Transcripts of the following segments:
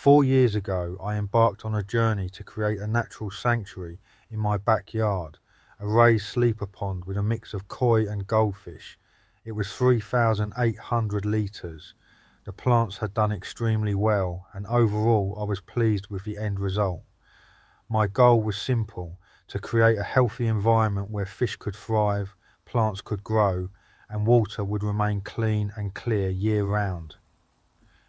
4 years ago, I embarked on a journey to create a natural sanctuary in my backyard, a raised sleeper pond with a mix of koi and goldfish. It was 3,800 litres. The plants had done extremely well, and overall I was pleased with the end result. My goal was simple: to create a healthy environment where fish could thrive, plants could grow, and water would remain clean and clear year round.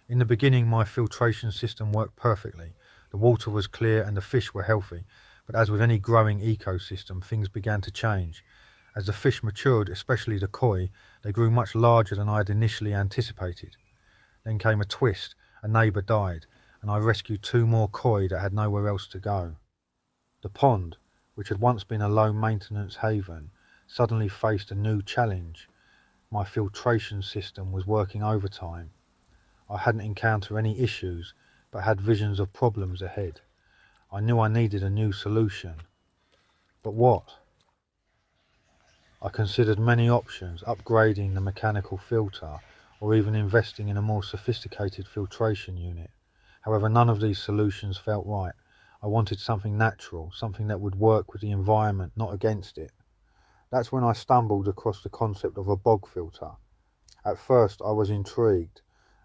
In the beginning, my filtration system worked perfectly. The water was clear and the fish were healthy, but as with any growing ecosystem, things began to change. As the fish matured, especially the koi, they grew much larger than I had initially anticipated. Then came a twist: a neighbour died, and I rescued two more koi that had nowhere else to go. The pond, which had once been a low-maintenance haven, suddenly faced a new challenge. My filtration system was working overtime. I hadn't encountered any issues, but had visions of problems ahead. I knew I needed a new solution. But what? I considered many options: upgrading the mechanical filter, or even investing in a more sophisticated filtration unit. However, none of these solutions felt right. I wanted something natural, something that would work with the environment, not against it. That's when I stumbled across the concept of a bog filter. At first I was intrigued.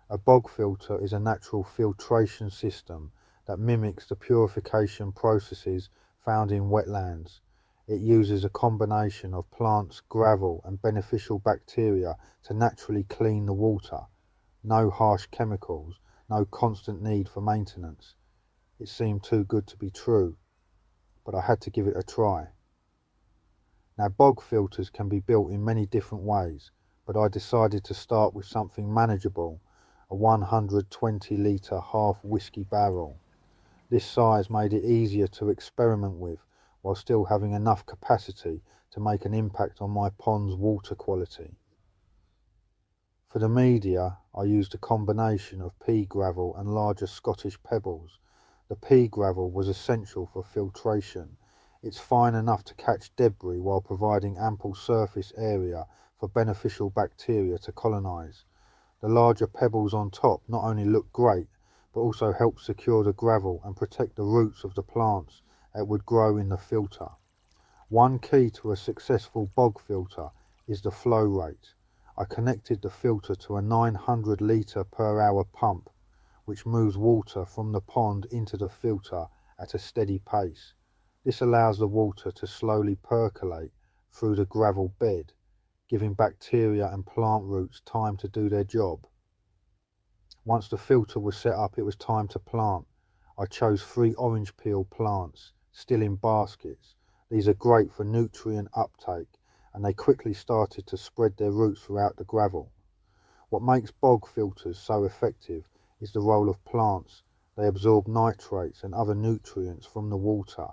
A bog filter is a natural filtration system that mimics the purification processes found in wetlands. It uses a combination of plants, gravel and beneficial bacteria to naturally clean the water. No harsh chemicals, no constant need for maintenance. It seemed too good to be true, but I had to give it a try. Now, bog filters can be built in many different ways, but I decided to start with something manageable: a 120 litre half whiskey barrel. This size made it easier to experiment with, while still having enough capacity to make an impact on my pond's water quality. For the media, I used a combination of pea gravel and larger Scottish pebbles. The pea gravel was essential for filtration. It's fine enough to catch debris while providing ample surface area for beneficial bacteria to colonise. The larger pebbles on top not only look great, but also help secure the gravel and protect the roots of the plants that would grow in the filter. One key to a successful bog filter is the flow rate. I connected the filter to a 900 litre per hour pump, which moves water from the pond into the filter at a steady pace. This allows the water to slowly percolate through the gravel bed, giving bacteria and plant roots time to do their job. Once the filter was set up, it was time to plant. I chose 3 orange peel plants, still in baskets. These are great for nutrient uptake, and they quickly started to spread their roots throughout the gravel. What makes bog filters so effective is the role of plants. They absorb nitrates and other nutrients from the water,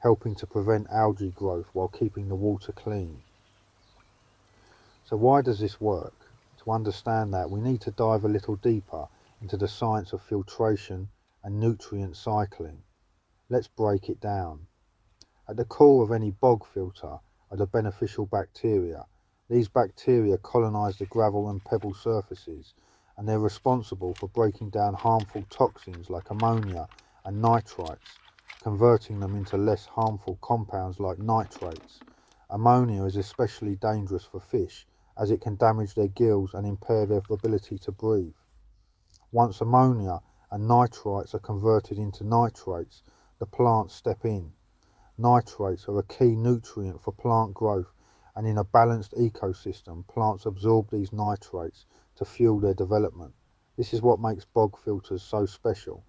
helping to prevent algae growth while keeping the water clean. So why does this work? To understand that, we need to dive a little deeper into the science of filtration and nutrient cycling. Let's break it down. At the core of any bog filter are the beneficial bacteria. These bacteria colonise the gravel and pebble surfaces, and they're responsible for breaking down harmful toxins like ammonia and nitrites, converting them into less harmful compounds like nitrates. Ammonia is especially dangerous for fish, as it can damage their gills and impair their ability to breathe. Once ammonia and nitrites are converted into nitrates, the plants step in. Nitrates are a key nutrient for plant growth, and in a balanced ecosystem, plants absorb these nitrates to fuel their development. This is what makes bog filters so special.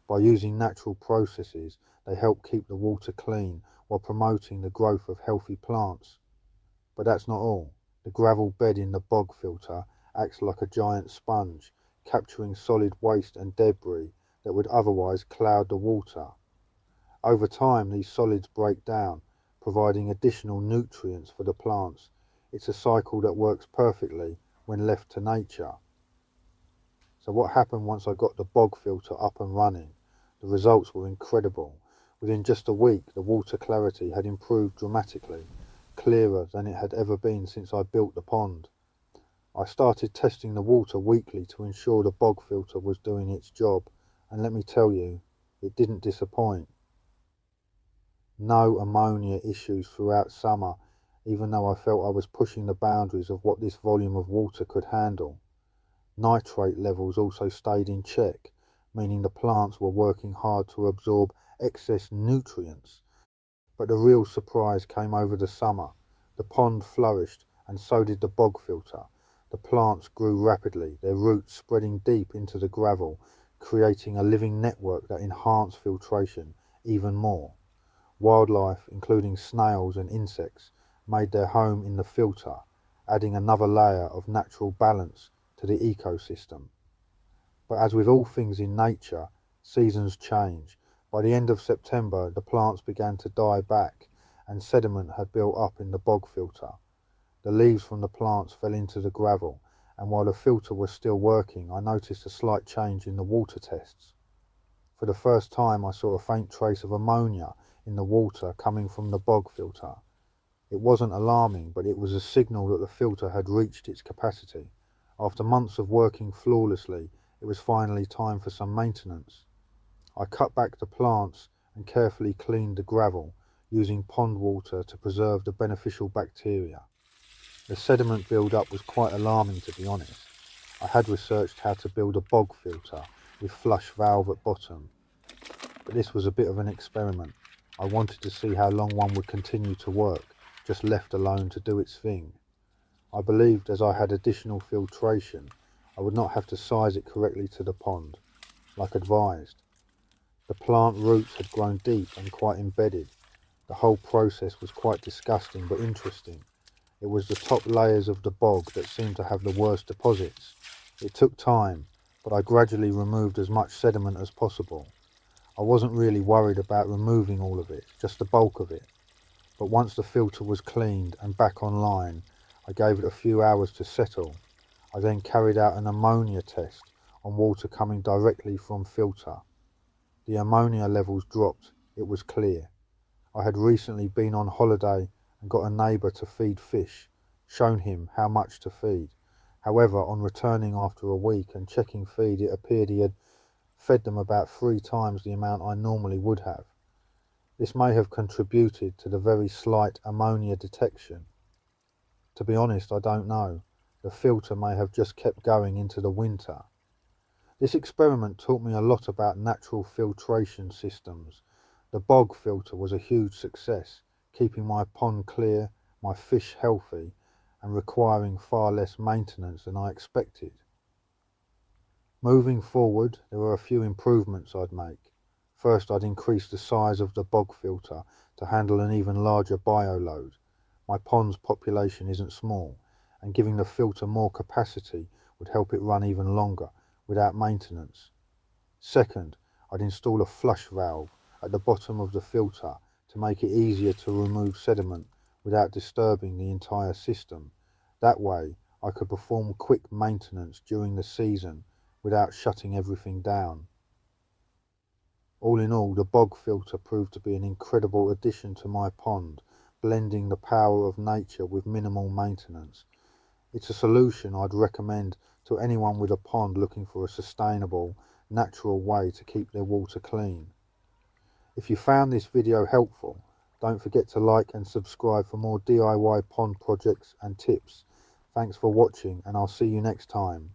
By using natural processes, they help keep the water clean while promoting the growth of healthy plants. But that's not all. The gravel bed in the bog filter acts like a giant sponge, capturing solid waste and debris that would otherwise cloud the water. Over time, these solids break down, providing additional nutrients for the plants. It's a cycle that works perfectly when left to nature. So what happened once I got the bog filter up and running? The results were incredible. Within just a week, the water clarity had improved dramatically, clearer than it had ever been since I built the pond. I started testing the water weekly to ensure the bog filter was doing its job, and let me tell you, it didn't disappoint. No ammonia issues throughout summer, even though I felt I was pushing the boundaries of what this volume of water could handle. Nitrate levels also stayed in check, meaning the plants were working hard to absorb excess nutrients. But the real surprise came over the summer. The pond flourished, and so did the bog filter. The plants grew rapidly, their roots spreading deep into the gravel, creating a living network that enhanced filtration even more. Wildlife, including snails and insects, made their home in the filter, adding another layer of natural balance to the ecosystem. But as with all things in nature, seasons change. By the end of September, the plants began to die back, and sediment had built up in the bog filter. The leaves from the plants fell into the gravel, and while the filter was still working, I noticed a slight change in the water tests. For the first time, I saw a faint trace of ammonia in the water coming from the bog filter. It wasn't alarming, but it was a signal that the filter had reached its capacity. After months of working flawlessly, it was finally time for some maintenance. I cut back the plants and carefully cleaned the gravel, using pond water to preserve the beneficial bacteria. The sediment build-up was quite alarming, to be honest. I had researched how to build a bog filter with flush valve at bottom, but this was a bit of an experiment. I wanted to see how long one would continue to work, just left alone to do its thing. I believed as I had additional filtration, I would not have to size it correctly to the pond, like advised. The plant roots had grown deep and quite embedded. The whole process was quite disgusting but interesting. It was the top layers of the bog that seemed to have the worst deposits. It took time, but I gradually removed as much sediment as possible. I wasn't really worried about removing all of it, just the bulk of it. But once the filter was cleaned and back online, I gave it a few hours to settle. I then carried out an ammonia test on water coming directly from filter. The ammonia levels dropped. It was clear. I had recently been on holiday and got a neighbour to feed fish, shown him how much to feed. However, on returning after a week and checking feed, it appeared he had fed them about 3 times the amount I normally would have. This may have contributed to the very slight ammonia detection. To be honest, I don't know. The filter may have just kept going into the winter. This experiment taught me a lot about natural filtration systems. The bog filter was a huge success, keeping my pond clear, my fish healthy, and requiring far less maintenance than I expected. Moving forward, there were a few improvements I'd make. First, I'd increase the size of the bog filter to handle an even larger bioload. My pond's population isn't small, and giving the filter more capacity would help it run even longer without maintenance. Second, I'd install a flush valve at the bottom of the filter to make it easier to remove sediment without disturbing the entire system. That way, I could perform quick maintenance during the season without shutting everything down. All in all, the bog filter proved to be an incredible addition to my pond, blending the power of nature with minimal maintenance. It's a solution I'd recommend to anyone with a pond looking for a sustainable, natural way to keep their water clean. If you found this video helpful, don't forget to like and subscribe for more DIY pond projects and tips. Thanks for watching, and I'll see you next time.